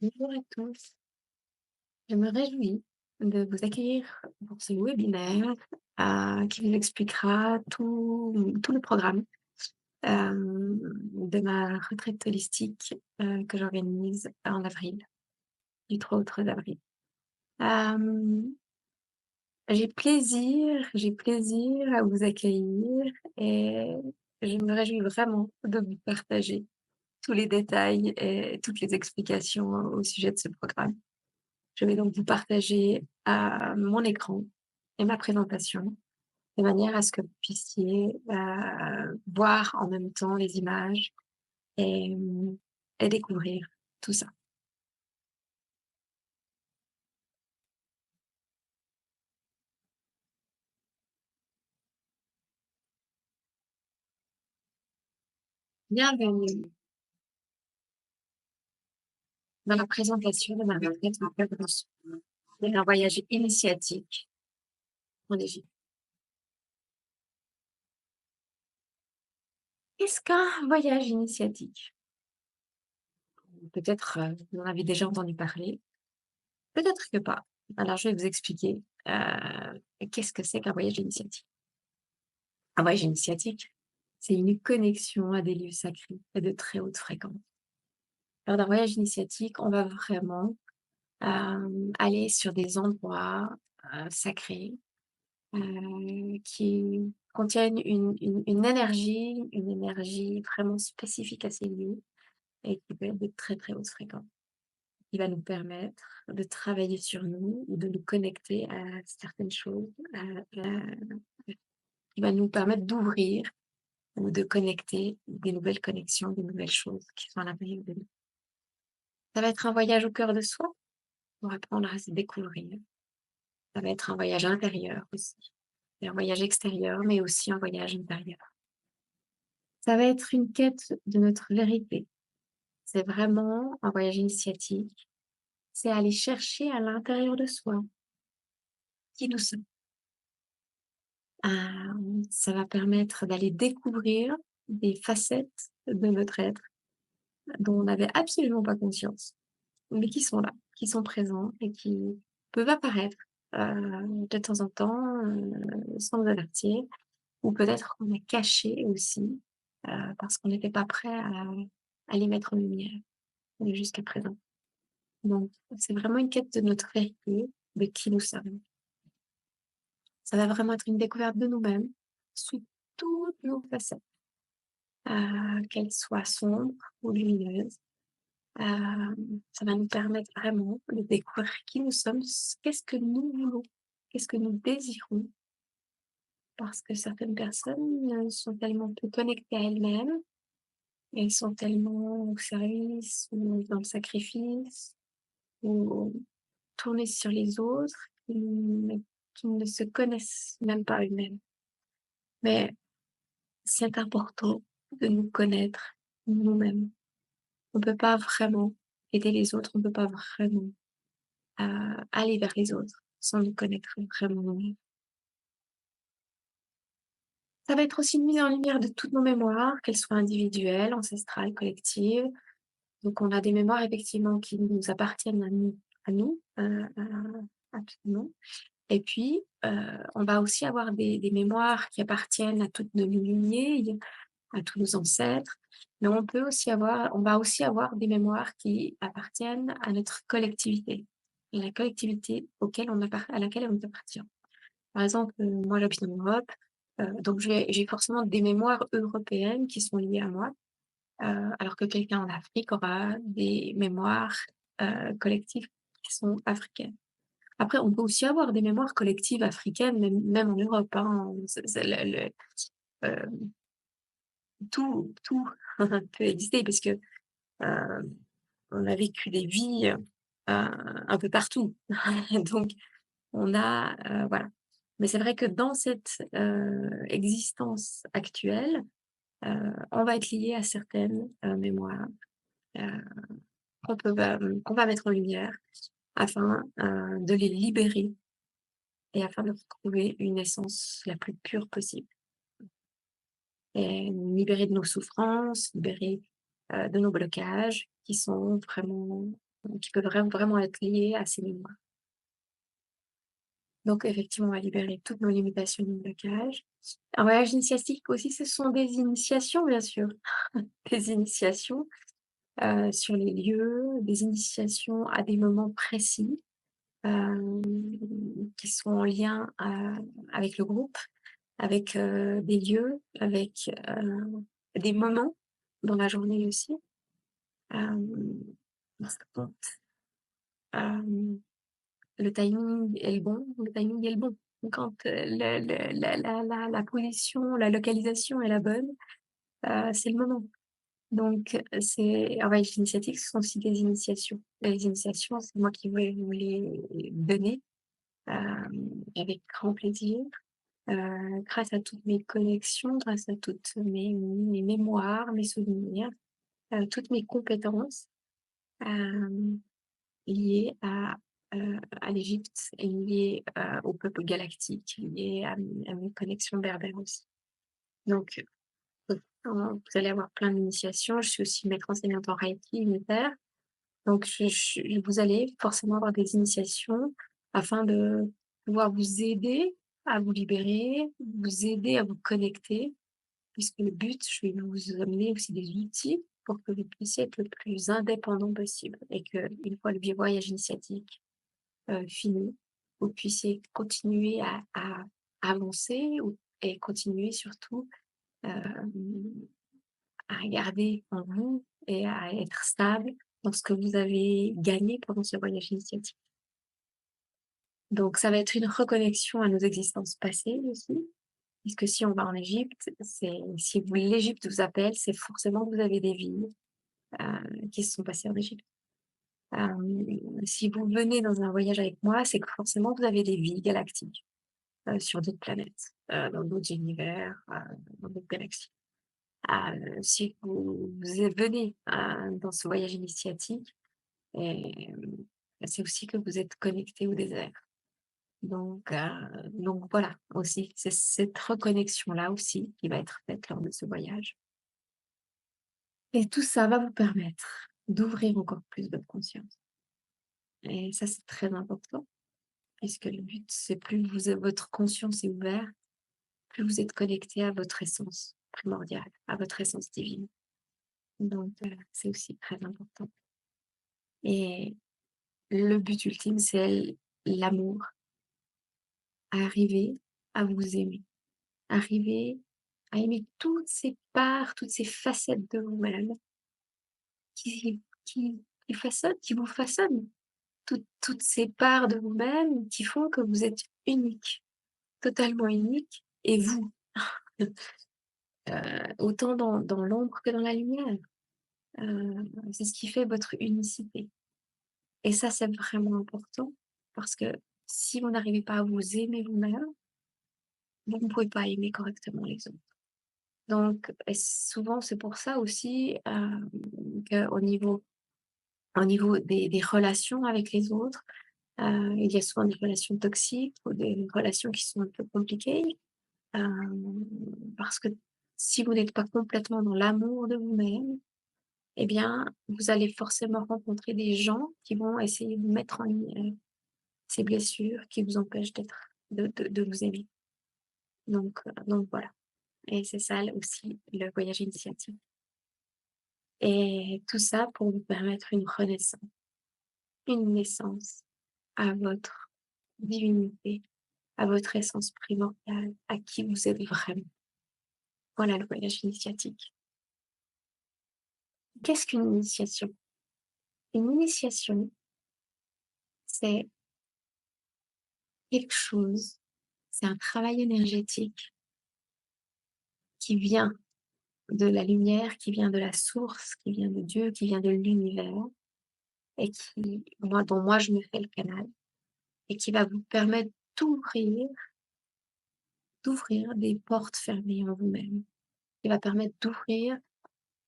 Bonjour à tous, je me réjouis de vous accueillir pour ce webinaire qui vous expliquera tout le programme de ma retraite holistique que j'organise en avril, du 3 au 13 avril. Euh, j'ai plaisir à vous accueillir et je me réjouis vraiment de vous partager tous les détails et toutes les explications au sujet de ce programme. Je vais donc vous partager mon écran et ma présentation, de manière à ce que vous puissiez voir en même temps les images et, et découvrir tout ça. Bienvenue dans la présentation de ma retraite en Provence, c'est un voyage initiatique en Égypte. Qu'est-ce qu'un voyage initiatique? Peut-être vous en avez déjà entendu parler, peut-être que pas. Alors je vais vous expliquer qu'est-ce que c'est qu'un voyage initiatique. Un voyage initiatique, c'est une connexion à des lieux sacrés et de très haute fréquence. Lors d'un voyage initiatique, on va vraiment aller sur des endroits sacrés qui contiennent une énergie vraiment spécifique à ces lieux et qui peut être de très très haute fréquence. Qui va nous permettre de travailler sur nous ou de nous connecter à certaines choses, qui va nous permettre d'ouvrir ou de connecter des nouvelles connexions, des nouvelles choses qui sont à l'intérieur de nous. Ça va être un voyage au cœur de soi pour apprendre à se découvrir. Ça va être un voyage intérieur aussi. Et un voyage extérieur, mais aussi un voyage intérieur. Ça va être une quête de notre vérité. C'est vraiment un voyage initiatique. C'est aller chercher à l'intérieur de soi qui nous sommes. Ça va permettre d'aller découvrir des facettes de notre être dont on n'avait absolument pas conscience. Mais qui sont là, qui sont présents et qui peuvent apparaître, de temps en temps, sans nous avertir ou peut-être qu'on a caché aussi, parce qu'on n'était pas prêt à les mettre en lumière, jusqu'à présent. Donc c'est vraiment une quête de notre vérité, de qui nous sommes. Ça va vraiment être une découverte de nous-mêmes sous toutes nos facettes, qu'elles soient sombres ou lumineuses. Ça va nous permettre vraiment de découvrir qui nous sommes, qu'est-ce que nous voulons, qu'est-ce que nous désirons. Parce que certaines personnes sont tellement peu connectées à elles-mêmes, elles sont tellement au service ou dans le sacrifice ou tournées sur les autres qui ne se connaissent même pas eux-mêmes. Mais c'est important de nous connaître nous-mêmes. On ne peut pas vraiment aider les autres, on ne peut pas vraiment aller vers les autres sans nous connaître vraiment nous-mêmes. Ça va être aussi une mise en lumière de toutes nos mémoires, qu'elles soient individuelles, ancestrales, collectives. Donc on a des mémoires effectivement qui nous appartiennent à nous, absolument. Et puis, on va aussi avoir des mémoires qui appartiennent à toutes nos lignées, à tous nos ancêtres, mais on va aussi avoir des mémoires qui appartiennent à notre collectivité, à la collectivité à laquelle on appartient. Par exemple, moi j'habite en Europe, donc j'ai forcément des mémoires européennes qui sont liées à moi, alors que quelqu'un en Afrique aura des mémoires, collectives qui sont africaines. Après, on peut aussi avoir des mémoires collectives africaines, même en Europe, hein. C'est heu, tout peut exister parce que, on a vécu des vies, un peu partout. Donc on a, voilà. Mais c'est vrai que dans cette, existence actuelle, on va être lié à certaines, mémoires, heu, qu'on va mettre en lumière afin, de les libérer et afin de retrouver une essence la plus pure possible et nous libérer de nos souffrances, libérer, de nos blocages qui sont vraiment qui peut vraiment être lié à ces mémoires. Donc effectivement, on va libérer toutes nos limitations, nos blocages. Un voyage initiatique aussi, ce sont des initiations, bien sûr. Des initiations, sur les lieux, des initiations à des moments précis, hem, qui sont en lien, avec le groupe, avec, des lieux, avec, des moments dans la journée aussi. Hem, parce que bon, le timing est le bon, le timing est le bon. Quand, le la position, la localisation est la bonne, c'est le moment. Donc, c'est un voyage initiatique, ce sont aussi des initiations. Les initiations, c'est moi qui vais vous les donner, avec grand plaisir, grâce à toutes mes connexions, grâce à toutes mes mémoires, mes souvenirs, toutes mes compétences, hem, liées à l'Égypte et liées, au peuple galactique, liées à mes connexions berbères aussi. Donc, vous allez avoir plein d'initiations. Je suis aussi maître enseignante en Reiki unitaire. Donc vous allez forcément avoir des initiations afin de pouvoir vous aider à vous libérer, vous aider à vous connecter, puisque le but, je vais vous amener aussi des outils pour que vous puissiez être le plus indépendant possible et qu'une fois le voyage initiatique, fini, vous puissiez continuer à avancer et continuer surtout, hem à garder en vous et à être stable dans ce que vous avez gagné pendant ce voyage initiatique. Donc ça va être une reconnexion à nos existences passées aussi, puisque si on va en Égypte, c'est si vous l'Égypte vous appelle, c'est forcément que vous avez des vies, qui se sont passées en Égypte. Si vous venez dans un voyage avec moi, c'est que forcément vous avez des vies galactiques, sur d'autres planètes, dans d'autres univers, dans d'autres galaxies. Si vous venez, dans ce voyage initiatique et c'est aussi que vous êtes connecté au désert. Donc voilà, aussi, c'est cette reconnexion-là aussi qui va être faite lors de ce voyage. Et tout ça va vous permettre d'ouvrir encore plus votre conscience. Et ça, c'est très important, puisque le but, c'est plus votre conscience est ouverte, plus vous êtes connecté à votre essence primordiale, à votre essence divine. Donc, c'est aussi très important. Et le but ultime, c'est l'amour, arriver à vous aimer, arriver à aimer toutes ces parts, toutes ces facettes de vous-même qui façonnent, qui vous façonnent. Toutes ces parts de vous-même qui font que vous êtes unique, totalement unique et vous, autant dans l'ombre que dans la lumière. C'est ce qui fait votre unicité et ça, c'est vraiment important parce que si vous n'arrivez pas à vous aimer vous-même, vous ne pouvez pas aimer correctement les autres. Donc et souvent, c'est pour ça aussi, qu'au niveau des relations avec les autres, il y a souvent des relations toxiques ou des relations qui sont un peu compliquées, parce que si vous n'êtes pas complètement dans l'amour de vous-même, eh bien, vous allez forcément rencontrer des gens qui vont essayer de mettre en lumière ces blessures qui vous empêchent de vous aimer. Donc voilà et c'est ça aussi le voyage initiatique et tout ça pour vous permettre une renaissance, une naissance à votre divinité, à votre essence primordiale, à qui vous êtes vraiment. Voilà le voyage initiatique. Qu'est-ce qu'une initiation? Une initiation, c'est quelque chose, c'est un travail énergétique qui vient de la lumière, qui vient de la source, qui vient de Dieu, qui vient de l'univers et dont moi je me fais le canal et qui va vous permettre d'ouvrir, d'ouvrir des portes fermées en vous-même, qui va permettre d'ouvrir,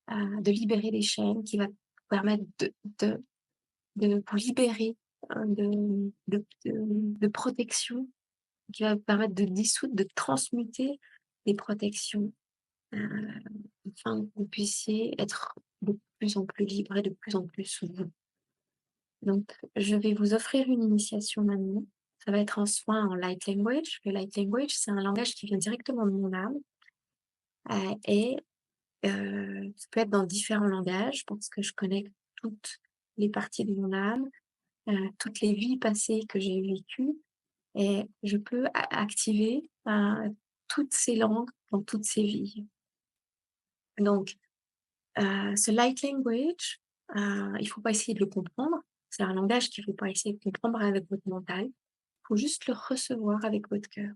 de libérer des chaînes, qui va vous permettre de de vous libérer, de protections, qui va vous permettre de dissoudre, de transmuter des protections, heu, afin que vous puissiez être de plus en plus libre et de plus en plus vous. Donc, je vais vous offrir une initiation maintenant. Ça va être un soin en light language. Le light language, c'est un langage qui vient directement de mon âme, et ça peut être dans différents langages parce que je connecte toutes les parties de mon âme, toutes les vies passées que j'ai vécues et je peux activer toutes ces langues dans toutes ces vies. Donc, ce light language, il faut pas essayer de le comprendre. C'est un langage qu'il faut pas essayer de comprendre avec votre mental. Il faut juste le recevoir avec votre cœur.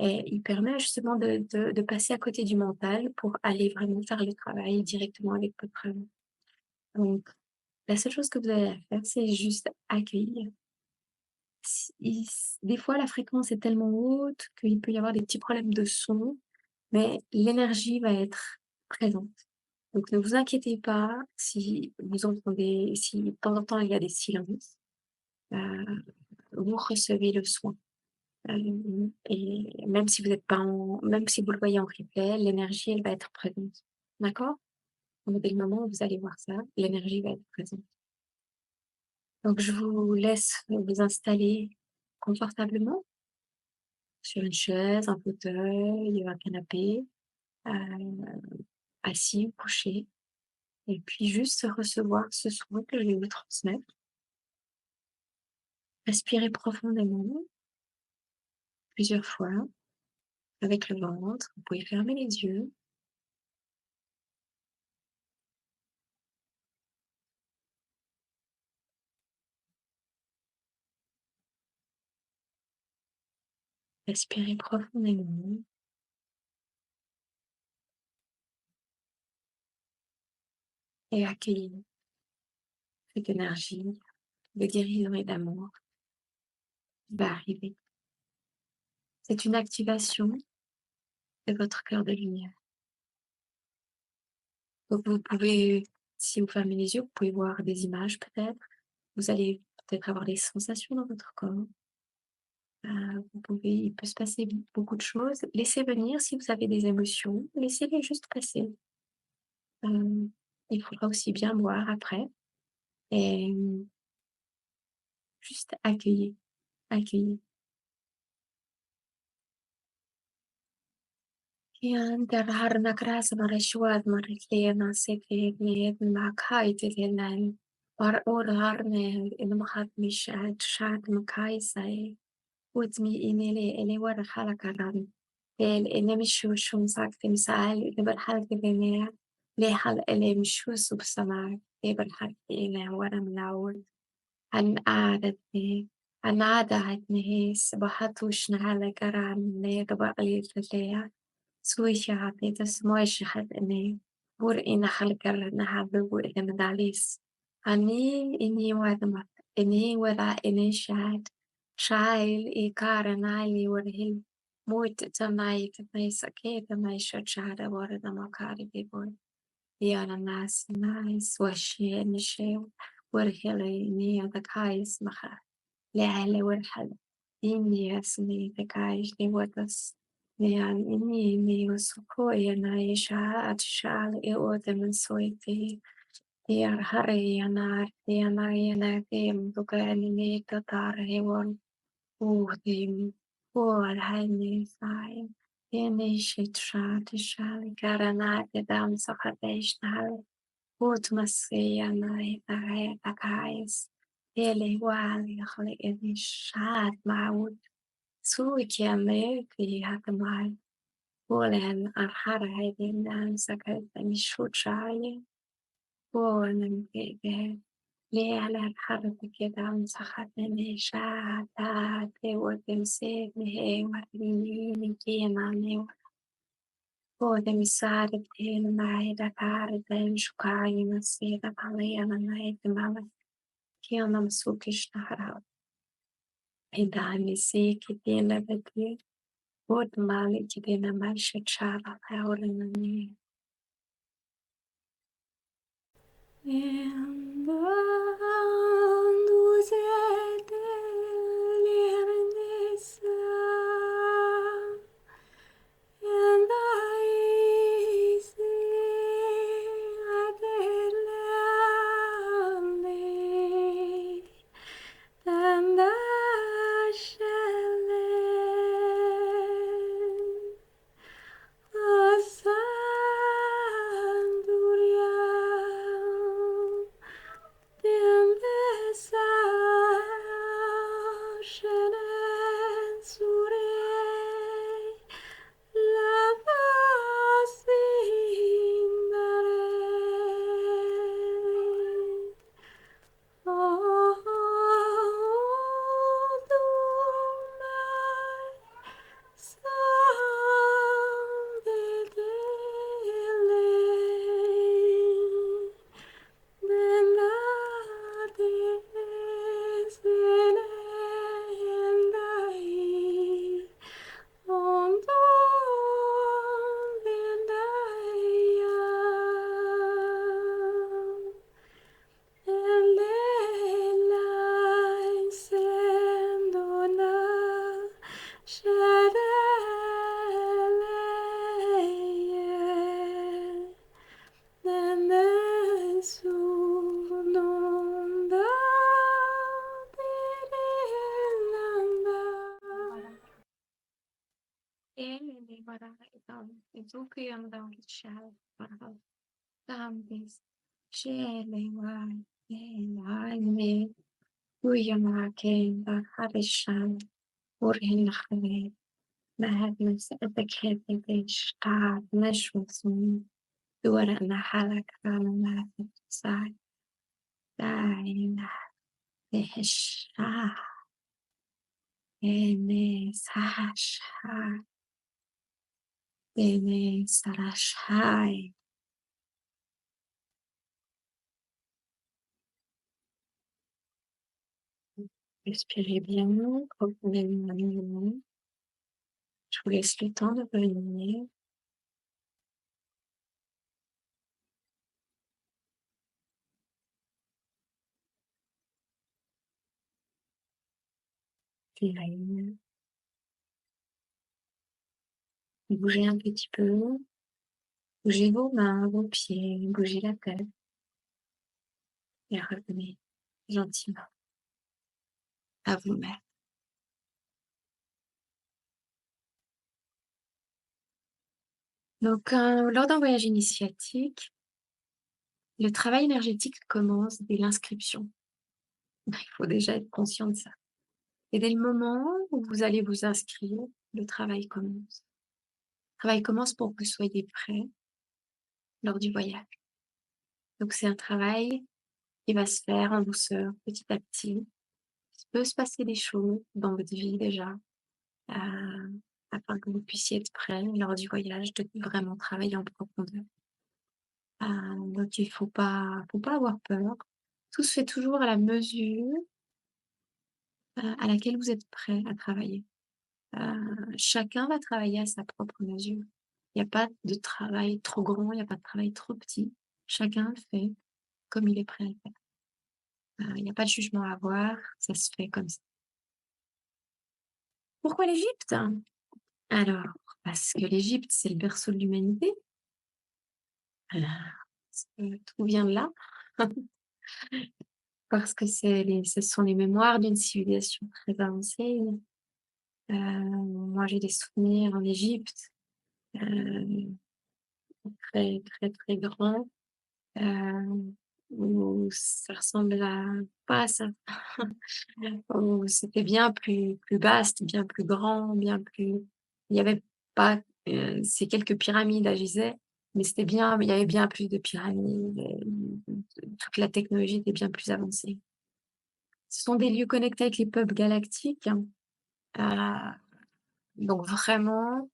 Et il permet justement de passer à côté du mental pour aller vraiment faire le travail directement avec votre âme. Donc, la seule chose que vous avez à faire, c'est juste accueillir. Des fois, la fréquence est tellement haute qu'il peut y avoir des petits problèmes de son, mais l'énergie va être présente. Donc, ne vous inquiétez pas si vous entendez, si de temps en temps il y a des silences, euh, vous recevez le soin. Et même si vous êtes pas même si vous le voyez en replay, l'énergie, elle va être présente. D'accord? Donc, dès le moment où vous allez voir ça, l'énergie va être présente. Donc, je vous laisse vous installer confortablement sur une chaise, un fauteuil, un canapé, heu, assis ou couché et puis juste recevoir ce soin que je vais vous transmettre. Respirez profondément plusieurs fois avec le ventre. Vous pouvez fermer les yeux. Respirez profondément et accueillez cette énergie de guérison et d'amour qui va arriver. C'est une activation de votre cœur de lumière. Donc vous pouvez, si vous fermez les yeux, vous pouvez voir des images peut-être. Vous allez peut-être avoir des sensations dans votre corps. Il peut se passer beaucoup de choses. Laissez venir si vous avez des émotions, laissez-les juste passer. Hem, il faudra aussi bien boire après et juste accueillir, accueillir. Kian der harna kras marashwad maritlena sekhet makaitilenen par or harne in mahat mishat shat makaisai ودمي إني إلي ورا حالك الرن إني مشو شو مساك تمسال إني بالحالك بنيا لي حال إلي مشو سبسماك إني بالحالك إلي ورا ملاود عن قعدتني عن عادتني هي سبحتوش نهالا قران لي دبقلي تليا سويشي عطني تسمويش حد إني بور إنا حلقر نهابو إذا مداليس عني إني وادمت إني ودا إني شاد شايل إيكار نايلي ورهيل موت تماي تماي سكي تماي شاد ورد مكاري بيبون يانا ناس نايس وشي نشي ورهيلي نيا دكايس مخا لعلي ورحل إني أسمي دكايش دي ودس نيان إني وسكوي نايشا أتشال إيوة من سويتي Diğer her yanar, yanar yanardım, duganini tatar hevan, uhdim, ual halni saim, yeni şitşat şal, karanat edam sakadeş nal, utması yanay tahay takayız, ele wal yakhli edin şat maud, suik yanay fi hakmal, ulen arhar hedin dan sakadani şutşayı, ulen gege, ليه على الحرب كده ومسخطني شعبت وتمسكني وريني كيماني ودم السعر بتين معي دكار دم شكاي مسيرة عليا أنا نايت ماما كيانا مسوكش نهرها إذا عمي سيكي دينا بدي ود مالي كدينا ماشي تشارع حولنا And vous êtes l'Ernest, and I see Adelaide. okuyamdan geçer. Dambis, Shelewa, Elani, Uyamake, Harishan, Urinachne, Madness, Epicated, Star, Nashwasum, Dura Nahalak, Ramat, Sai, Dina, Desha, Ene, Sasha, Ene, Sarashai. Respirez bien profondément. Je vous laisse le temps de venir. Respirez. Bougez un petit peu. Bougez vos mains, vos pieds, bougez la tête et revenez gentiment à vous-même. Donc, lors d'un voyage initiatique, le travail énergétique commence dès l'inscription. Il faut déjà être conscient de ça. Et dès le moment où vous allez vous inscrire, le travail commence. Le travail commence pour que vous soyez prêts lors du voyage. Donc, c'est un travail qui va se faire en douceur, petit à petit. Il peut se passer des choses dans votre vie déjà, afin que vous puissiez être prêts lors du voyage, de vraiment travailler en profondeur. Donc il faut pas avoir peur. Tout se fait toujours à la mesure, à laquelle vous êtes prêts à travailler. Chacun va travailler à sa propre mesure. Il y a pas de travail trop grand, il y a pas de travail trop petit. Chacun fait comme il est prêt à le faire. Il y a pas de jugement à avoir, ça se fait comme ça. Pourquoi l'Égypte? Alors, parce que l'Égypte, c'est le berceau de l'humanité. Heu, parce que tout vient de là. Parce que ce sont les mémoires d'une civilisation très avancée. Moi, j'ai des souvenirs en Égypte, heu, très, très, très grands, où ça ressemble à pas à ça. Où c'était bien plus vaste, bien plus grand, bien plus il y avait pas, ces quelques pyramides à Gizeh, mais il y avait bien plus de pyramides, toute la technologie était bien plus avancée. Ce sont des lieux connectés avec les peuples galactiques, hein. Donc vraiment,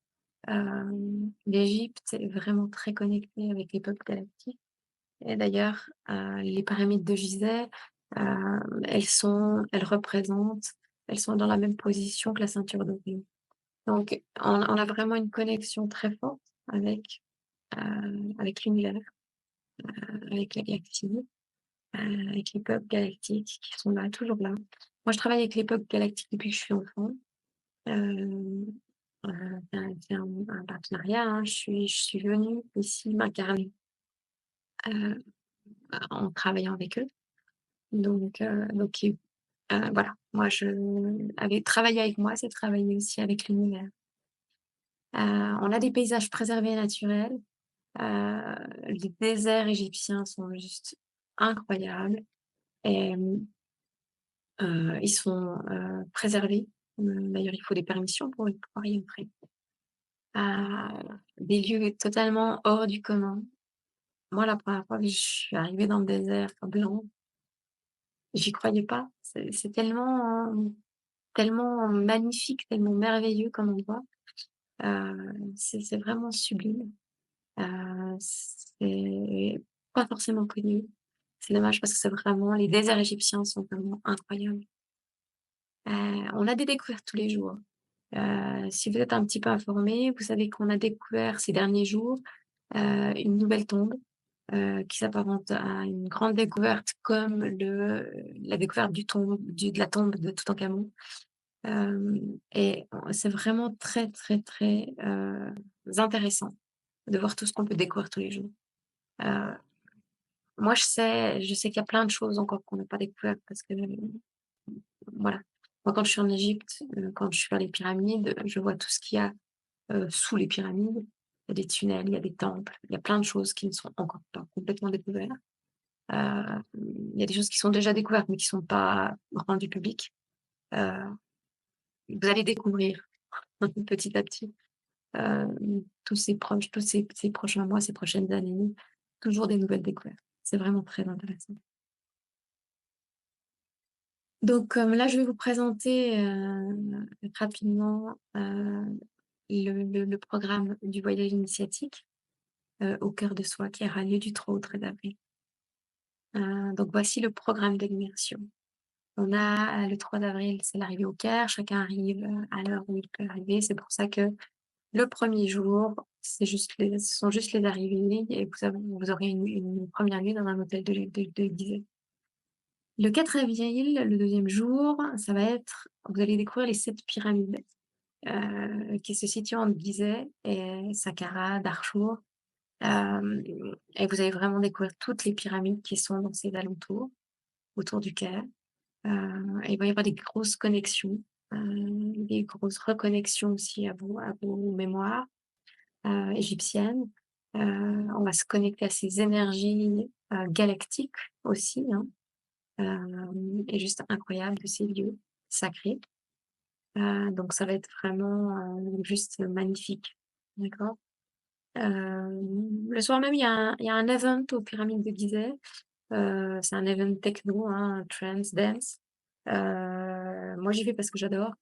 l'Égypte est vraiment très connectée avec les peuples galactiques et d'ailleurs, les pyramides de Gizeh, elles sont dans la même position que la ceinture d'Orion. Donc on a vraiment une connexion très forte avec, avec l'univers, avec la galaxie, avec les peuples galactiques qui sont là, toujours là. Moi, je travaille avec les peuples galactiques depuis que je suis enfant. Heu c'est un partenariat, hein. Je suis venue ici m'incarner, heu, en travaillant avec eux. Voilà, moi je avec travailler avec moi, c'est travailler aussi avec l'univers. On a des paysages préservés naturels, les déserts égyptiens sont juste incroyables et ils sont, préservés. D'ailleurs, il faut des permissions pour pouvoir y entrer. Des lieux totalement hors du commun. Moi, la première fois que je suis arrivée dans le désert blanc, j'y croyais pas. C'est tellement magnifique, tellement merveilleux comme endroit. C'est vraiment sublime. C'est pas forcément connu. C'est dommage parce que c'est vraiment les déserts égyptiens sont vraiment incroyables. On a des découvertes tous les jours. Si vous êtes un petit peu informé, vous savez qu'on a découvert ces derniers jours, une nouvelle tombe, qui s'apparente à une grande découverte comme la découverte de la tombe de Toutankhamon. Et c'est vraiment très, très, très, intéressant de voir tout ce qu'on peut découvrir tous les jours. Heu, Moi je sais qu'il y a plein de choses encore qu'on n'a pas découvertes parce que, voilà. Moi quand je suis en Égypte, quand je suis vers les pyramides, je vois tout ce qu'il y a, sous les pyramides. il y a des tunnels, il y a des temples, il y a plein de choses qui ne sont encore pas complètement découvertes. Il y a des choses qui sont déjà découvertes, mais qui sont pas rendues publiques. Heu, vous allez découvrir petit à petit, tous ces prochains mois, ces prochaines années, toujours des nouvelles découvertes. C'est vraiment très intéressant. Donc, là, je vais vous présenter, rapidement, le programme du voyage initiatique, au cœur de soi qui aura lieu du 3 au 13 avril. Donc voici le programme d'immersion. On a, le 3 avril, c'est l'arrivée au Caire. Chacun arrive, à l'heure où il peut arriver. C'est pour ça que le premier jour, ce sont juste les arrivées et vous aurez une 1re nuit dans un hôtel de Gizeh. Le 4 avril, le deuxième jour, ça va être vous allez découvrir les 7 pyramides, qui se situent entre Gizeh et Saqqara, Darchour. Hem et vous allez vraiment découvrir toutes les pyramides qui sont dans ces alentours, autour du Caire. Et il va y avoir des grosses connexions, des grosses reconnexions aussi à vos mémoires, égyptiennes. On va se connecter à ces énergies, galactiques aussi, hein, et juste incroyable de ces lieux sacrés. Donc ça va être vraiment, juste magnifique. D'accord? Le soir même, il y a un event aux pyramides de Gizeh. C'est un event techno, hein, trance dance. Moi, j'y vais parce que j'adore.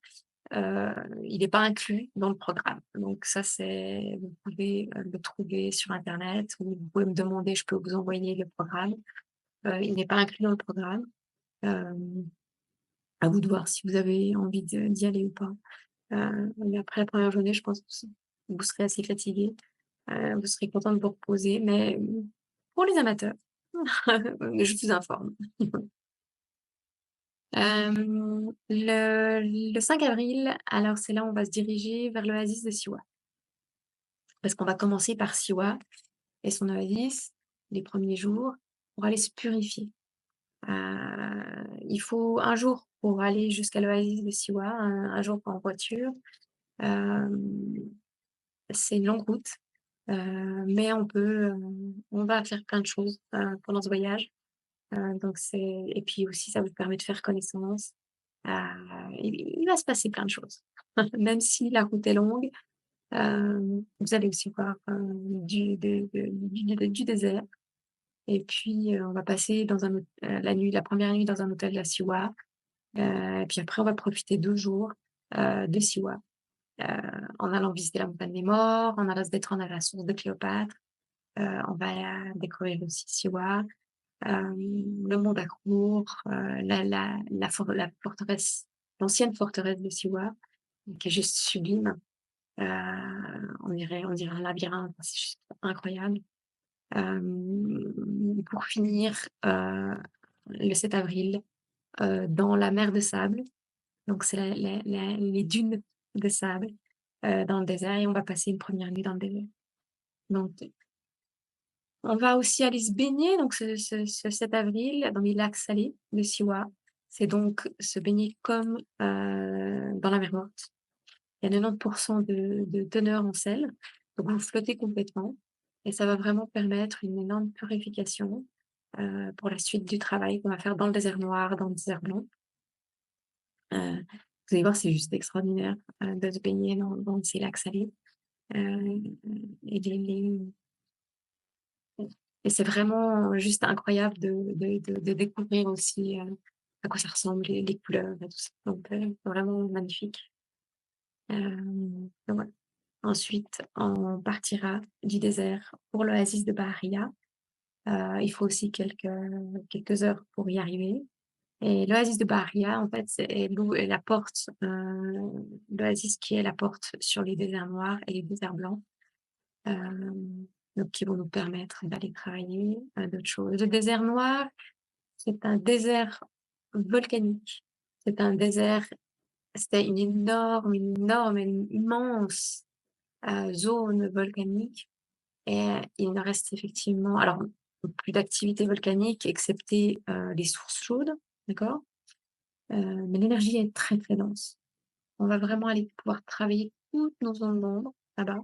Heu, il n'est pas inclus dans le programme. Donc ça, vous pouvez, le trouver sur internet ou vous pouvez me demander, je peux vous envoyer le programme. Il n'est pas inclus dans le programme. Hem, à vous de voir si vous avez envie d'y aller ou pas. Mais après la première journée, je pense que vous serez assez fatigués, vous serez content de vous reposer, mais pour les amateurs, je vous informe. Le 5 avril, alors c'est là où on va se diriger vers l'oasis de Siwa. Parce qu'on va commencer par Siwa et son oasis, les premiers jours, pour aller se purifier. Il faut un jour pour aller jusqu'à l'oasis de Siwa, un jour en voiture. Hem, c'est une longue route, mais on va faire plein de choses, pendant ce voyage. Donc et puis aussi ça vous permet de faire connaissance. Heu, il va se passer plein de choses. Même si la route est longue, vous allez aussi voir, du désert et puis, on va passer la première nuit dans un hôtel à Siwa, et puis après on va profiter 2 jours, de Siwa, heu, en allant visiter la montagne des morts, en allant se détendre à la source de Cléopâtre. On va découvrir aussi Siwa, le mont Dakour, la forteresse, l'ancienne forteresse de Siwa, qui est juste sublime. Heu, on dirait un labyrinthe, c'est juste incroyable. Pour finir, le 7 avril, dans la mer de sable, donc c'est les dunes de sable, dans le désert et on va passer une première nuit dans le désert. Donc on va aussi aller se baigner, donc ce 7 avril, dans les lacs salés de Siwa. C'est donc se baigner comme, dans la mer Morte. Il y a 90 de teneur en sel, donc vous flottez complètement et ça va vraiment permettre une énorme purification, pour la suite du travail qu'on va faire dans le désert noir, dans le désert blanc. Vous allez voir, c'est juste extraordinaire, de se baigner dans ces lacs salés, heu et et c'est vraiment juste incroyable de découvrir aussi, à quoi ça ressemble, les couleurs et tout ça. Donc vraiment magnifique. Donc voilà. Ensuite, on partira du désert pour l'oasis de Baharia. Il faut aussi quelques heures pour y arriver et l'oasis de Baharia, en fait, est la porte, l'oasis qui est la porte sur les déserts noirs et les déserts blancs, donc qui vont nous permettre d'aller travailler, d'autres choses. Le désert noir, c'est un désert volcanique. C'est un désert C'était une énorme, une immense, zone volcanique et il ne reste effectivement alors plus d'activité volcanique excepté, les sources chaudes, d'accord? Mais l'énergie est très, très dense. On va vraiment aller pouvoir travailler toutes nos zones d'ombre là-bas.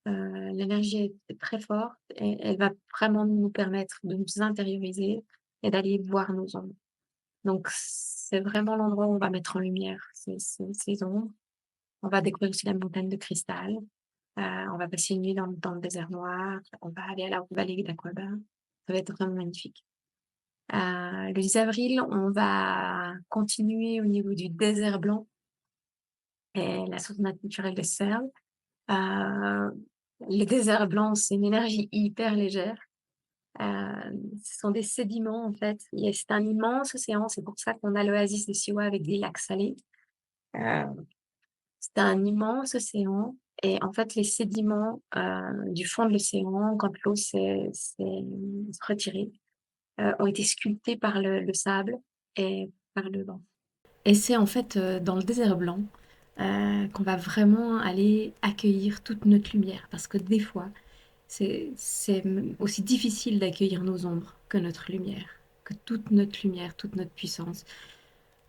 L'énergie est très forte et elle va vraiment nous permettre de nous intérioriser et d'aller voir nos ombres. Donc c'est vraiment l'endroit où on va mettre en lumière ces ombres. On va découvrir aussi la montagne de cristal. On va passer une nuit dans le désert noir. On va aller à la vallée d'Aqaba. Ça va être vraiment magnifique. Le 10 avril, on va continuer au niveau du désert blanc et la source naturelle de Serres. Heu, le désert blanc, c'est une énergie hyper légère. Ce sont des sédiments, en fait. C'est un immense océan, c'est pour ça qu'on a l'oasis de Siwa avec des lacs salés. Heu, c'est un immense océan et en fait, les sédiments, du fond de l'océan, quand l'eau s'est retirée, ont été sculptés par le sable et par le vent. Et c'est en fait, dans le désert blanc, qu'on va vraiment aller accueillir toute notre lumière. Parce que des fois, c'est aussi difficile d'accueillir nos ombres que notre lumière, que toute notre lumière, toute notre puissance,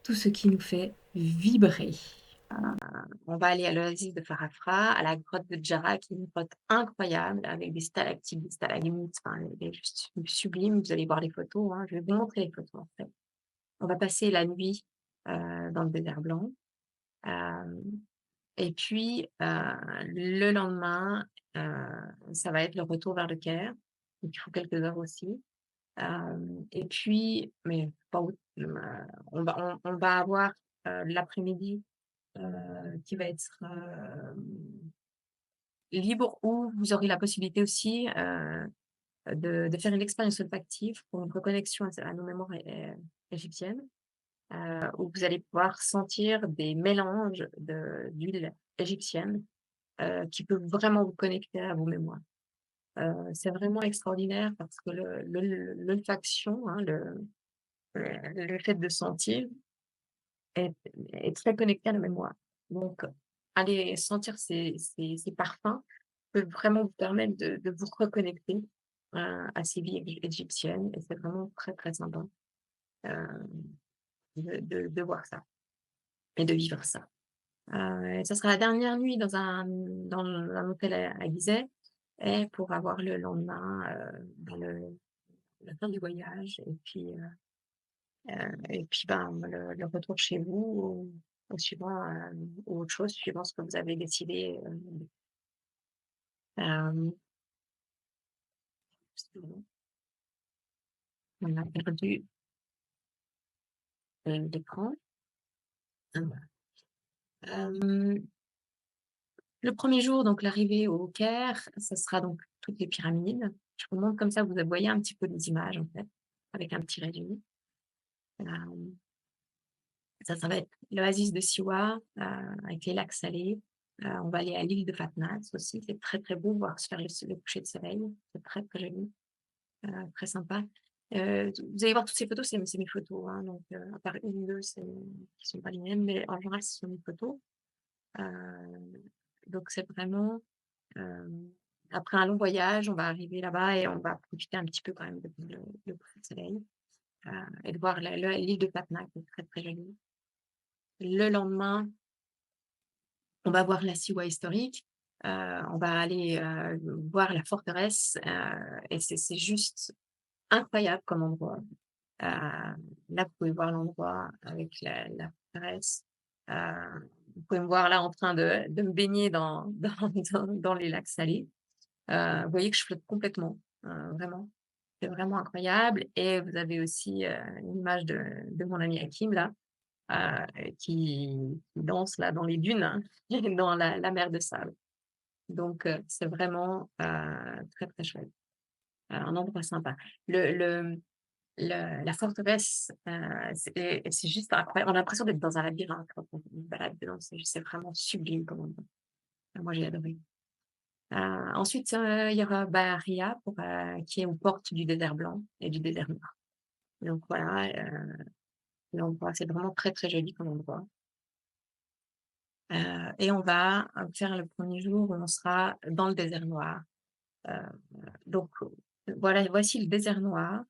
tout ce qui nous fait vibrer. On va aller à l'oasis de Farafra, à la grotte de Djara, qui est une grotte incroyable avec des stalactites, des stalagmites, enfin, elle est juste sublime. Vous allez voir les photos, hein, je vais vous montrer les photos en fait. On va passer la nuit dans le désert blanc. Euh, et puis, le lendemain, ça va être le retour vers le Caire. Donc, il faut quelques heures aussi. Et puis, mais pas au- on va avoir l'après-midi qui va être libre où vous aurez la possibilité aussi de faire une expérience olfactive pour une reconnexion à nos mémoires égyptiennes, où vous allez pouvoir sentir des mélanges d'huile égyptienne qui peuvent vraiment vous connecter à vos mémoires. C'est vraiment extraordinaire parce que l'olfaction, hein, le fait de sentir est, est très connecté à la mémoire. Donc, aller sentir ces parfums peut vraiment vous permettre de vous reconnecter à ces vies égyptiennes et c'est vraiment très, très sympa euh, de voir ça et de vivre ça. Et ça sera la dernière nuit dans un hôtel à Gizeh et pour avoir le lendemain la fin du voyage et puis ben, le retour chez vous au suivant ou autre chose, suivant ce que vous avez décidé. Euh, on a perdu l'écran. Euh, le premier jour, donc l'arrivée au Caire, ça sera donc toutes les pyramides. Je vous montre comme ça, vous voyez un petit peu les images en fait, avec un petit résumé. Euh, ça va être l'oasis de Siwa, avec les lacs salés. On va aller à l'île de Fatnas aussi. C'est très, très beau voir se faire le coucher de soleil. C'est très, très joli, très sympa. Vous allez voir toutes ces photos, c'est mes photos, hein, donc à part une ou deux qui sont pas les mêmes, mais en général, ce sont mes photos. Euh, donc c'est vraiment euh, après un long voyage, on va arriver là-bas et on va profiter un petit peu quand même de le coucher de soleil et de voir l'île de Patna qui est très très jolie. Le lendemain, on va voir la Siwa historique. On va aller voir la forteresse et c'est juste incroyable comme endroit. Là, vous pouvez voir l'endroit avec la forteresse. Vous pouvez me voir là en train de me baigner dans les lacs salés. Vous voyez que je flotte complètement, vraiment. C'est vraiment incroyable. Et vous avez aussi une image de mon ami Hakim là, qui danse là dans les dunes, hein, dans la mer de sable. Donc, c'est vraiment très, très chouette. Un endroit sympa. La forteresse, c'est juste incroyable. On a l'impression d'être dans un labyrinthe quand on se balade dedans. C'est vraiment sublime comme endroit. Moi, j'ai adoré. Ensuite, il y aura Bahria qui est aux portes du désert blanc et du désert noir. Donc voilà, l'endroit, c'est vraiment très, très joli comme endroit. Et on va faire le premier jour où on sera dans le désert noir. Euh, donc voilà, voici le désert noir.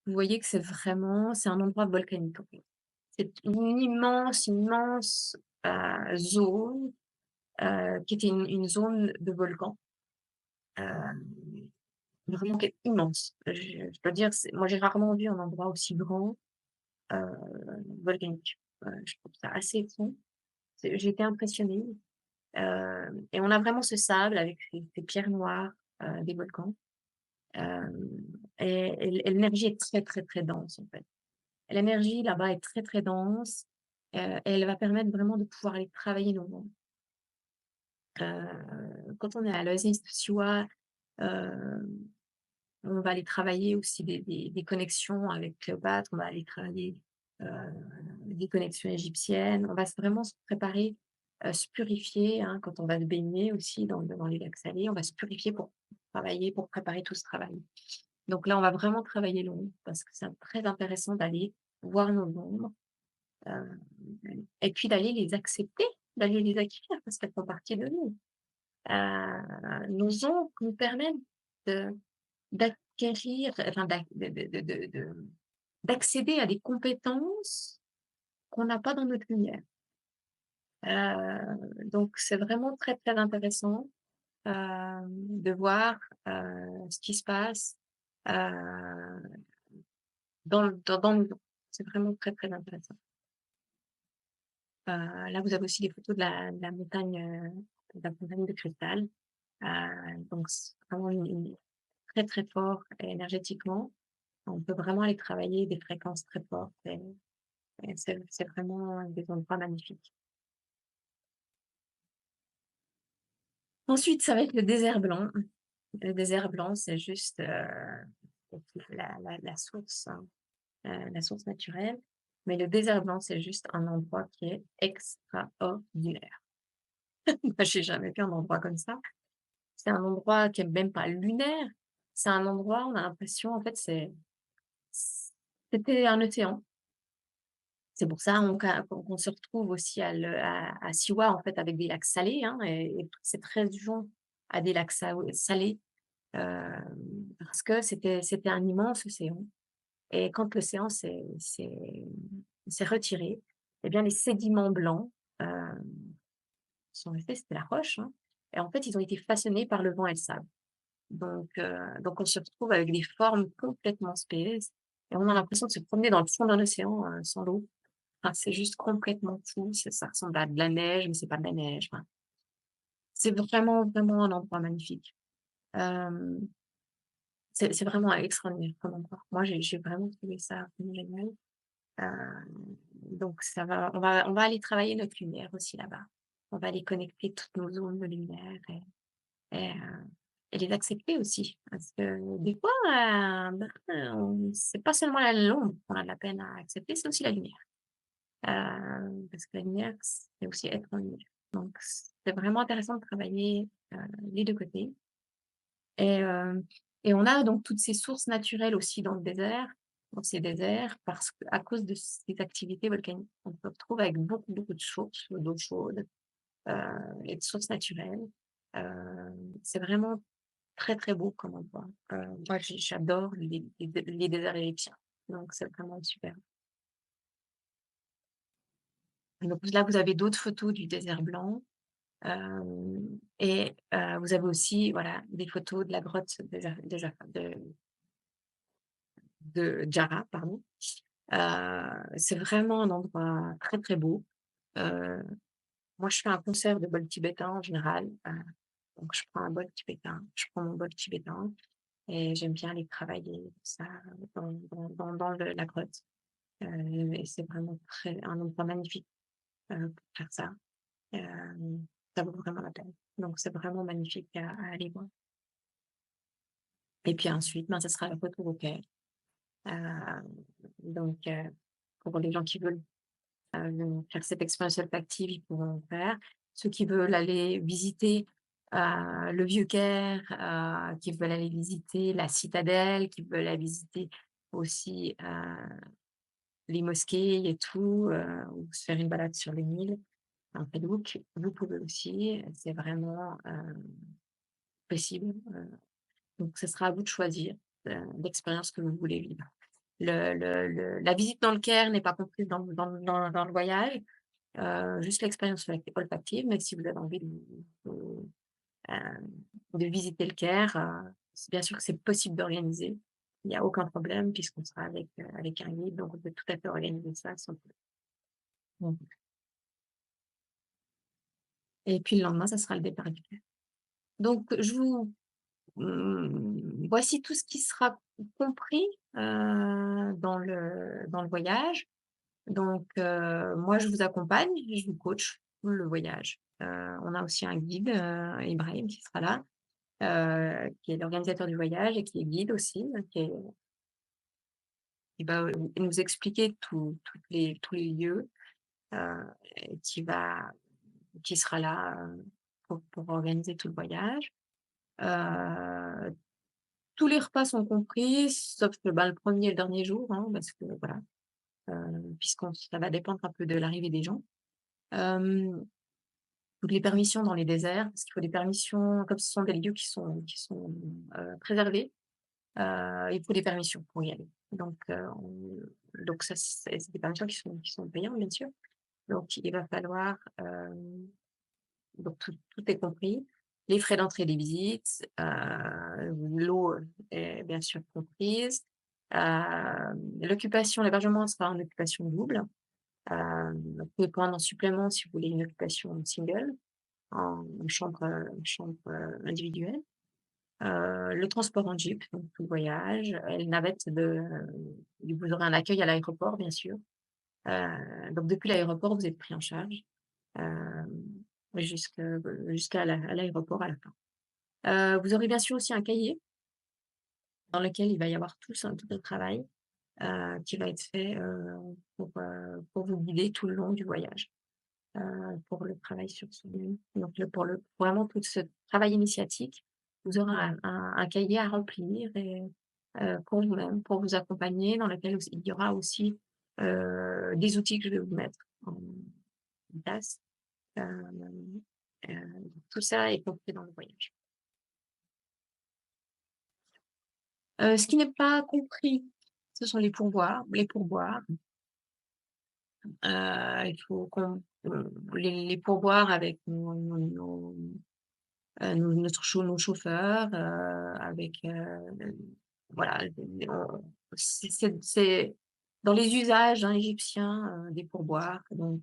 Vous voyez que c'est un endroit volcanique, en fait. C'est une immense, immense zone qui était une zone de volcan. vraiment qui est immense. Je dois dire, moi j'ai rarement vu un endroit aussi grand, heu, volcanique. Je trouve ça assez fou. J'ai été impressionnée, et on a vraiment ce sable avec ces pierres noires, des volcans, hem et l'énergie est très, très, très dense, en fait. L'énergie là-bas est très, très dense, et elle va permettre vraiment de pouvoir aller travailler nos membres. Quand on est à l'oasis de Siwa, hem on va aller travailler aussi des connexions avec Cléopâtre, on va aller travailler, heu, des connexions égyptiennes. On va vraiment se préparer, se purifier, hein, quand on va se baigner aussi dans les lacs salés, on va se purifier pour travailler, pour préparer tout ce travail. Donc là, on va vraiment travailler l'ombre parce que c'est très intéressant d'aller voir nos ombres, heu et puis d'aller les accepter, d'aller les accueillir parce qu'elles font partie de nous. Nos ombres nous permettent de d'acquérir, enfin d'accéder à des compétences qu'on n'a pas dans notre lumière. Donc c'est vraiment très, très intéressant, de voir, ce qui se passe, heu, dans le temps. C'est vraiment très, très intéressant. Là, vous avez aussi des photos de la montagne de cristal. Donc c'est vraiment une très, très fort énergétiquement. On peut vraiment aller travailler des fréquences très fortes et c'est vraiment des endroits magnifiques. Ensuite, ça va être le désert blanc. Le désert blanc, c'est juste, la source, hein, la source naturelle. Mais le désert blanc, c'est juste un endroit qui est extraordinaire. Moi, j'ai jamais vu un endroit comme ça. C'est un endroit qui est même pas lunaire. C'est un endroit, on a l'impression, en fait, c'était un océan. C'est pour ça qu'on se retrouve aussi à Siwa, en fait, avec des lacs salés, hein, et toute cette région a des lacs salés, parce que c'était un immense océan et quand l'océan s'est retiré, eh bien, les sédiments blancs, hem, sont restés, c'était la roche, hein, et en fait, ils ont été façonnés par le vent et le sable. Donc on se retrouve avec des formes complètement space et on a l'impression de se promener dans le fond d'un océan, sans l'eau. Enfin, c'est juste complètement fou, ça ressemble à de la neige, mais c'est pas de la neige, enfin, c'est vraiment, vraiment un endroit magnifique. Hem, c'est vraiment extraordinaire comme endroit. Moi, j'ai vraiment trouvé ça vraiment génial. Donc on va aller travailler notre lumière aussi là-bas. On va aller connecter toutes nos zones de lumière et les accepter aussi. Parce que des fois, c'est pas seulement la l'ombre qu'on a de la peine à accepter, c'est aussi la lumière. Parce que la lumière, c'est aussi être en lumière. Donc c'est vraiment intéressant de travailler, les 2 côtés et on a donc toutes ces sources naturelles aussi dans ces déserts parce qu'à cause de ces activités volcaniques. On se retrouve avec beaucoup, beaucoup de sources d'eau chaude, heu et de sources naturelles. C'est vraiment très, très beau comme endroit. Moi j'adore les déserts égyptiens, donc c'est vraiment super. Donc là, vous avez d'autres photos du désert blanc. Vous avez aussi, voilà, des photos de la grotte de Jara, pardon. C'est vraiment un endroit très, très beau. Heu, Moi, je fais un concert de bol tibétain en général, donc je prends un bol tibétain, je prends mon bol tibétain et j'aime bien aller travailler ça dans la grotte. Et c'est vraiment un endroit magnifique, pour faire ça. Ça vaut vraiment la peine. Donc c'est vraiment magnifique à aller voir. Et puis ensuite, ben, ça sera le retour au Caire. Heu, pour les gens qui veulent, faire cette expérience olfactive, ils pourront le faire. Ceux qui veulent aller visiter, le Vieux Caire, qui veulent aller visiter la citadelle, qui veulent aller visiter aussi, les mosquées et tout, ou se faire une balade sur le Nil, en Padoue, vous pouvez aussi. C'est vraiment, possible, donc ce sera à vous de choisir, l'expérience que vous voulez vivre. La visite dans le Caire n'est pas comprise dans le voyage, juste l'expérience olfactive, mais si vous avez envie de de visiter le Caire, c'est bien sûr que c'est possible d'organiser. Il y a aucun problème puisqu'on sera avec un guide, donc on peut tout à fait organiser ça sans problème. Mmh. Et puis le lendemain, ça sera le départ du Caire. Donc voici tout ce qui sera compris, dans le voyage. Donc moi, je vous accompagne, je vous coach tout le voyage. On a aussi un guide, Ibrahim qui sera là, qui est l'organisateur du voyage et qui est guide aussi, qui va, nous expliquer tous les lieux, et qui sera là, pour organiser tout le voyage. Heu, Tous les repas sont compris, sauf que, bah, le premier et le dernier jour, hein, parce que voilà, puisqu'on ça va dépendre un peu de l'arrivée des gens. Hem, toutes les permissions dans les déserts, parce qu'il faut des permissions comme ce sont des lieux qui sont préservés, il faut des permissions pour y aller. Donc ça, c'est des permissions qui sont payantes, bien sûr. Donc il va falloir, donc tout est compris. Les frais d'entrée des visites, l'eau est bien sûr comprise. L'hébergement sera en occupation double. Vous pouvez prendre en supplément si vous voulez une occupation single, en chambre individuelle. Le transport en jeep, donc tout le voyage, et une navette vous aurez un accueil à l'aéroport, bien sûr. Donc depuis l'aéroport, vous êtes pris en charge, hem, jusque à l'aéroport à la fin. Vous aurez bien sûr aussi un cahier dans lequel il va y avoir tout un travail, qui va être fait, pour vous guider tout le long du voyage, pour le travail sur ce donc vraiment tout ce travail initiatique, vous aurez un cahier à remplir et pour vous-même, pour vous accompagner, dans lequel il y aura aussi, des outils que je vais vous mettre en place. Hem, tout ça est compris dans le voyage. Ce qui n'est pas compris, ce sont les pourboires. Il faut les pourboires avec nos chauffeurs, avec, voilà, c'est dans les usages, hein, égyptiens, des pourboires. Donc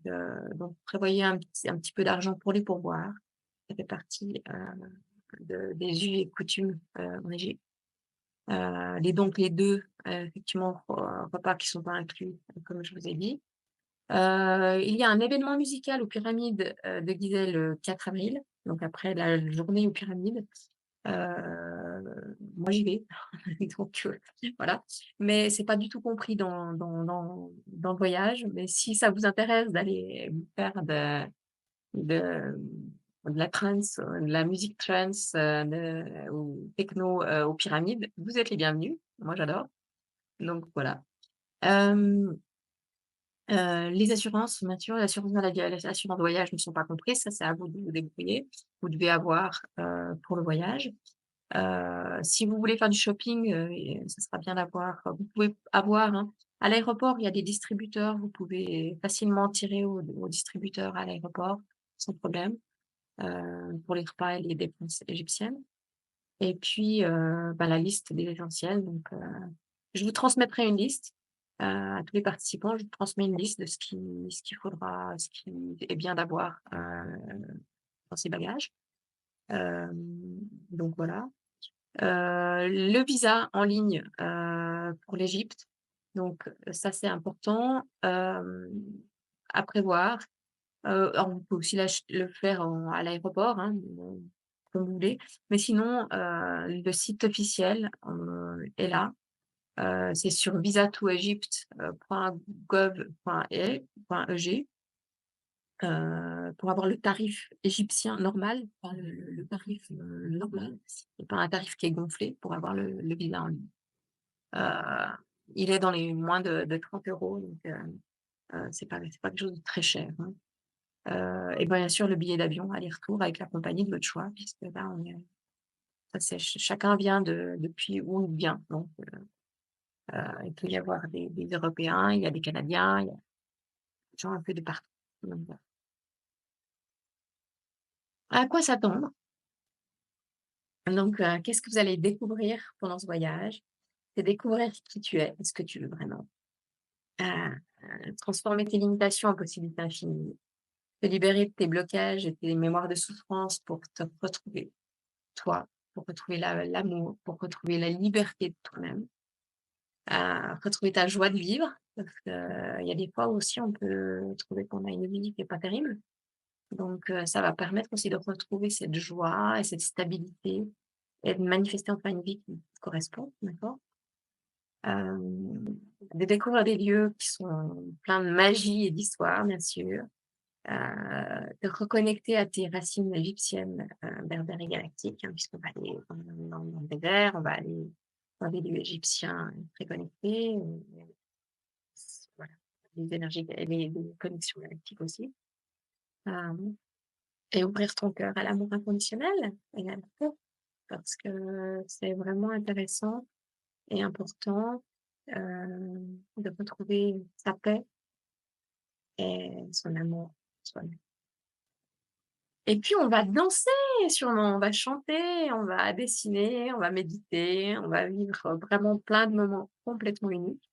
prévoyez un petit peu d'argent pour les pourboires. Ça fait partie, des us et coutumes, en Égypte. Les 2, effectivement, repas qui sont pas inclus, comme je vous ai dit. Il y a un événement musical aux Pyramides, de Gizeh le 4 avril, donc après la journée aux Pyramides. Moi j'y vais, donc voilà. Mais c'est pas du tout compris dans le voyage, mais si ça vous intéresse d'aller faire de de la trance, de la musique trance, ou techno, aux Pyramides, vous êtes les bienvenus. Moi j'adore, donc voilà. Hem Les assurances, bien sûr, l'assurance maladie et l'assurance voyage ne sont pas comprises, ça c'est à vous de vous débrouiller. Vous devez avoir, pour le voyage. Si vous voulez faire du shopping, et ça sera bien d'avoir vous pouvez avoir, hein, à l'aéroport, il y a des distributeurs, vous pouvez facilement tirer au distributeur à l'aéroport, sans problème, pour les repas et les dépenses égyptiennes. Et puis, bah, la liste des essentiels, donc je vous transmettrai une liste, à tous les participants. Je vous transmets une liste de ce qui est bien d'avoir, dans ses bagages. Hem, donc voilà. Le visa en ligne, pour l'Égypte, donc ça, c'est important, à prévoir. Alors vous pouvez aussi le faire à l'aéroport, hein, comme vous voulez. Mais sinon, le site officiel, est là. C'est sur visa2egypt, .gov.eg, pour avoir le tarif égyptien normal, enfin le tarif, normal et pas un tarif qui est gonflé pour avoir le visa en ligne. Heu, il est dans les moins de 30 €, donc c'est pas quelque chose de très cher, hein. Et bien sûr le billet d'avion aller-retour avec la compagnie de votre choix puisque là on est ça c'est chacun vient depuis où il vient, donc il peut y avoir des Européens, il y a des Canadiens, il y a des gens un peu de partout, donc voilà. À quoi s'attendre? Donc, qu'est-ce que vous allez découvrir pendant ce voyage? C'est découvrir qui tu es et ce que tu veux vraiment. Transformer tes limitations en possibilités infinies. Te libérer de tes blocages et tes mémoires de souffrance pour te retrouver toi, pour retrouver l'amour, pour retrouver la liberté de toi-même, retrouver ta joie de vivre. Parce qu'il y a des fois aussi on peut trouver qu'on a une vie qui est pas terrible. Donc, ça va permettre aussi de retrouver cette joie et cette stabilité et de manifester enfin une vie qui te correspond, d'accord? Hem, de découvrir des lieux qui sont pleins de magie et d'histoire, bien sûr. De reconnecter à tes racines égyptiennes, berbères et galactiques, hein, puisqu'on va aller dans le désert, on va aller dans des lieux égyptiens très connectés, voilà, les énergies et les connexions galactiques aussi. Hem Et ouvrir ton cœur à l'amour inconditionnel et à l'amour, parce que c'est vraiment intéressant et important, de retrouver sa paix et son amour pour soi-même. Et puis on va danser sûrement, on va chanter, on va dessiner, on va méditer, on va vivre vraiment plein de moments complètement uniques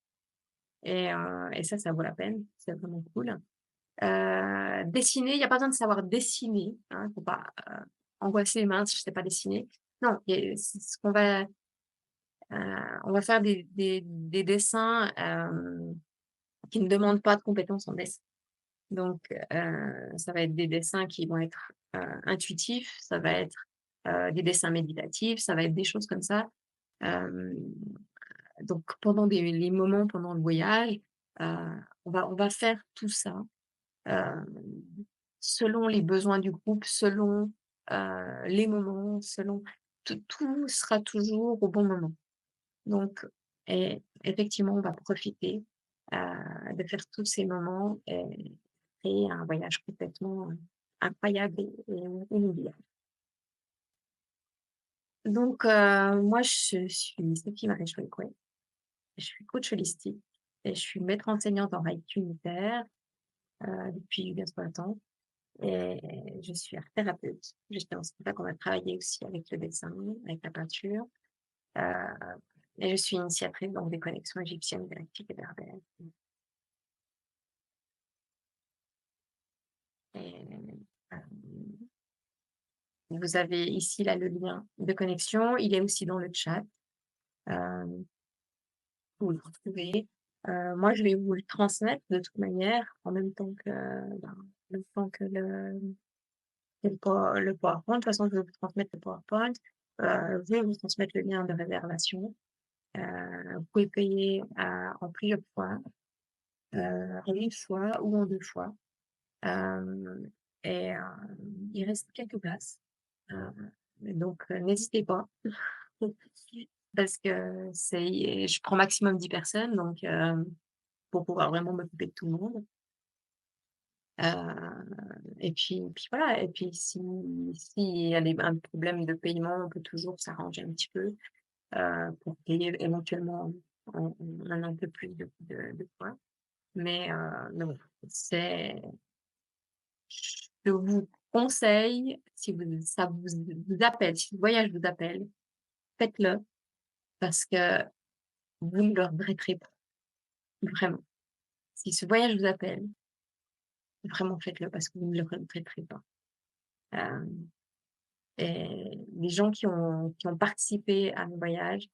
et ça vaut la peine, c'est vraiment cool. Dessiner, il y a pas besoin de savoir dessiner, hein, faut pas, angoisser: «Mince, je sais pas dessiner». Non, et ce qu'on va, on va faire des dessins, qui ne demandent pas de compétences en dessin. Donc, ça va être des dessins qui vont être, intuitifs, ça va être, des dessins méditatifs, ça va être des choses comme ça. Hem, donc pendant les moments pendant le voyage, heu, on va faire tout ça, hem, selon les besoins du groupe, selon, les moments, selon tout sera toujours au bon moment. Donc et effectivement, on va profiter, de faire tous ces moments et créer un voyage complètement, incroyable et inoubliable. Donc moi je suis Sophie Marie Chouet-Couet, je suis coach holistique et je suis maître enseignante en reiki unitaire, depuis bientôt 20 ans et je suis art thérapeute. Justement, c'est pour ça qu'on va travailler aussi avec le dessin, avec la peinture, heu et je suis initiatrice donc des connexions égyptiennes, galactiques et berbères. Et vous avez ici là le lien de connexion. Il est aussi dans le chat, hem, vous le retrouvez. Moi, je vais vous le transmettre de toute manière en même temps que, ben, en même temps que le PowerPoint. De toute façon, je vais vous transmettre le PowerPoint. Je vais vous transmettre le lien de réservation. Vous pouvez payer, en plusieurs fois, en une fois ou en 2 fois. Hem et il reste quelques places, heu, donc n'hésitez pas. Parce que je prends maximum 10 personnes donc pour pouvoir vraiment m'occuper de tout le monde. Et puis voilà et puis s'il y a un problème de paiement, on peut toujours s'arranger un petit peu, pour payer éventuellement en un peu plus de fois. Mais bon, c'est je vous conseille, si ça vous appelle, si le voyage vous appelle, faites-le parce que vous ne le regretterez pas, vraiment. Si ce voyage vous appelle, vraiment faites-le parce que vous ne le regretterez pas. Hem et les gens qui ont participé à mes voyages,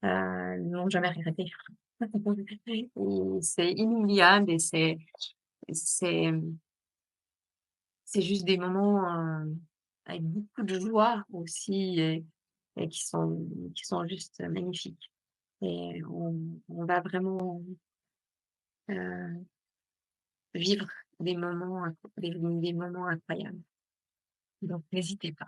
n'ont jamais regretté. Et c'est inoubliable et c'est, c'est juste des moments, avec beaucoup de joie aussi et qui sont juste magnifiques et on va vraiment, heu, vivre des moments incroyables. Donc n'hésitez pas.